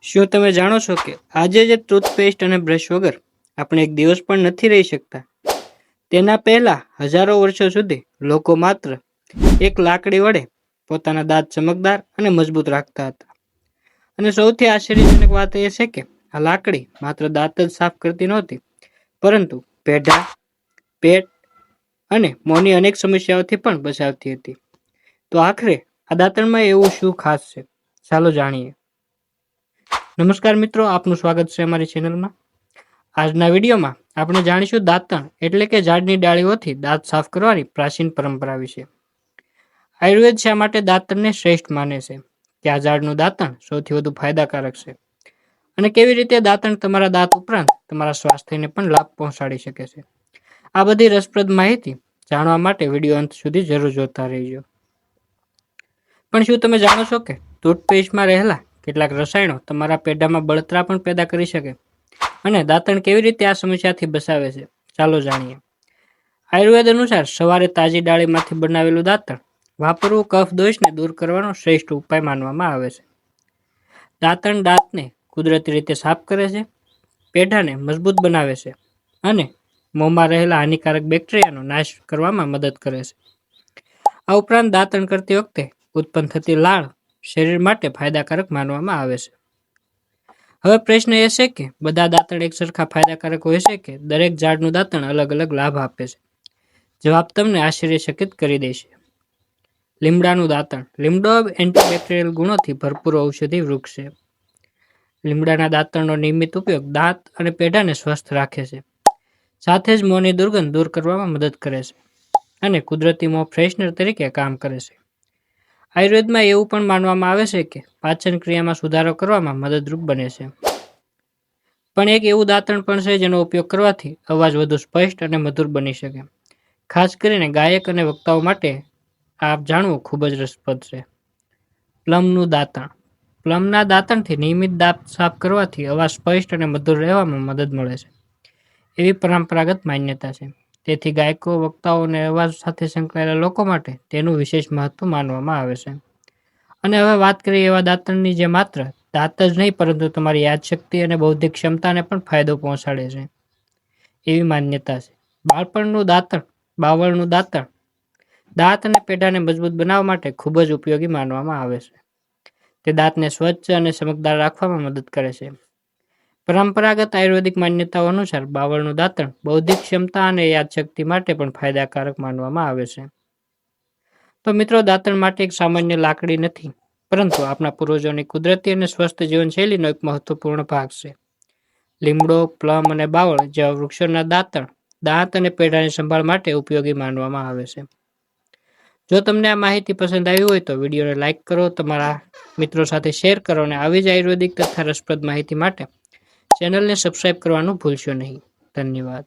શું તમે જાણો છો કે આજે જે ટૂથપેસ્ટ અને બ્રશ વગર આપણે એક દિવસ પણ નથી રહી શકતા? તેના પહેલા હજારો વર્ષો સુધી લોકો માત્ર એક લાકડી વડે પોતાના દાંત ચમકદાર અને મજબૂત રાખતા હતા. અને સૌથી આશ્ચર્યજનક વાત એ છે કે આ લાકડી માત્ર દાંત જ સાફ કરતી નહોતી, પરંતુ પેઢા, પેટ અને મોંની અનેક સમસ્યાઓથી પણ બચાવતી હતી. તો આખરે આ દાંતણમાં એવું શું ખાસ છે? ચાલો જાણીએ. નમસ્કાર મિત્રો, આપનું સ્વાગત છે અમારી ચેનલમાં. આજના વિડીયોમાં આપણે જાણીશું દાંતણ એટલે કે ઝાડની ડાળીઓથી દાંત સાફ કરવાની પ્રાચીન પરંપરા વિશે. આયુર્વેદ શા માટે દાંતણને શ્રેષ્ઠ માને છે, કે આ ઝાડનું દાંતણ સૌથી વધુ ફાયદાકારક છે, અને કેવી રીતે દાંતણ તમારા દાંત ઉપરાંત તમારા સ્વાસ્થ્યને પણ લાભ પહોંચાડી શકે છે. આ બધી રસપ્રદ માહિતી જાણવા માટે વિડીયો અંત સુધી જરૂર જોતા રહેજો. પણ શું તમે જાણો છો કે ટૂથપેસ્ટમાં રહેલા કેટલાક રસાયણો તમારા પેઢામાં બળતરા પણ પેદા કરી શકે, અને દાંતણ કેવી રીતે આ સમસ્યાથી બચાવે છે? ચાલો જાણીએ. આયુર્વેદ અનુસાર સવારે તાજી ડાળીમાંથી બનાવેલું દાંતણ વાપરવું કફ દોષને દૂર કરવાનો શ્રેષ્ઠ ઉપાય માનવામાં આવે છે. દાંતણ દાંતને કુદરતી રીતે સાફ કરે છે, પેઢાને મજબૂત બનાવે છે અને મોંમાં રહેલા હાનિકારક બેક્ટેરિયાનો નાશ કરવામાં મદદ કરે છે. આ ઉપરાંત દાંતણ કરતી વખતે ઉત્પન્ન થતી લાળ શરીર માટે ફાયદાકારક માનવામાં આવે છે. હવે પ્રશ્ન એ છે કે બધા દાંતણ એક સરખા ફાયદાકારક હોય છે કે દરેક ઝાડનું દાંતણ અલગ અલગ લાભ આપે છે? જવાબ તમને આશ્ચર્યચકિત કરી દેશે. લીમડાનું દાંતણ. લીમડો એન્ટીબેક્ટેરિયલ ગુણોથી ભરપૂર ઔષધિ વૃક્ષ છે. લીમડાના દાંતણનો નિયમિત ઉપયોગ દાંત અને પેઢાને સ્વસ્થ રાખે છે, સાથે જ મોંની દુર્ગંધ દૂર કરવામાં મદદ કરે છે અને કુદરતી મોં ફ્રેશનર તરીકે કામ કરે છે. આયુર્વેદમાં એવું પણ માનવામાં આવે છે કે પાચન ક્રિયામાં સુધારો કરવામાં મદદરૂપ બને છે. પણ એક એવું દાંતણ પણ છે જેનો ઉપયોગ કરવાથી અવાજ વધુ સ્પષ્ટ અને મધુર બની શકે. ખાસ કરીને ગાયક અને વક્તાઓ માટે આ જાણવું ખૂબ જ રસપ્રદ છે. પ્લમનું દાંતણ. પ્લમના દાંતણથી નિયમિત દાંત સાફ કરવાથી અવાજ સ્પષ્ટ અને મધુર રહેવામાં મદદ મળે છે, એવી પરંપરાગત માન્યતા છે. તેથી ગાયકો, વક્તાઓ અને અવાજ સાથે સંકળાયેલા લોકો માટે તેનું વિશેષ મહત્વ માનવામાં આવે છે. અને હવે વાત કરીએ એવા દાંતણની જે માત્ર દાંત જ નહીં, પરંતુ તમારી યાદશક્તિ અને બૌદ્ધિક ક્ષમતાને પણ ફાયદો પહોંચાડે છે, એવી માન્યતા છે. બાળપણનું દાંતણ. બાવળનું દાંતણ દાંત અને પેઢાને મજબૂત બનાવવા માટે ખૂબ જ ઉપયોગી માનવામાં આવે છે. તે દાંતને સ્વચ્છ અને ચમકદાર રાખવામાં મદદ કરે છે. પરંપરાગત આયુર્વેદિક માન્યતાઓ અનુસાર બાવળનું દાંતણ બૌદ્ધિક ક્ષમતા અને યાદશક્તિ માટે પણ ફાયદાકારક માનવામાં આવે છે. તો મિત્રો, દાંતણ માટે એક સામાન્ય લાકડી નથી, પરંતુ આપણા પૂર્વજોની કુદરતી અને સ્વસ્થ જીવનશૈલીનો એક મહત્વપૂર્ણ ભાગ છે. લીમડો, પ્લમ અને બાવળ જેવા વૃક્ષોના દાંતણ દાંત અને પેઢાની સંભાળ માટે ઉપયોગી માનવામાં આવે છે. જો તમને આ માહિતી પસંદ આવી હોય તો વિડીયોને લાઇક કરો, તમારા મિત્રો સાથે શેર કરો અને આવી જ આયુર્વેદિક તથા રસપ્રદ માહિતી માટે ચેનલને સબસ્ક્રાઇબ કરવાનું ભૂલશો નહીં. ધન્યવાદ.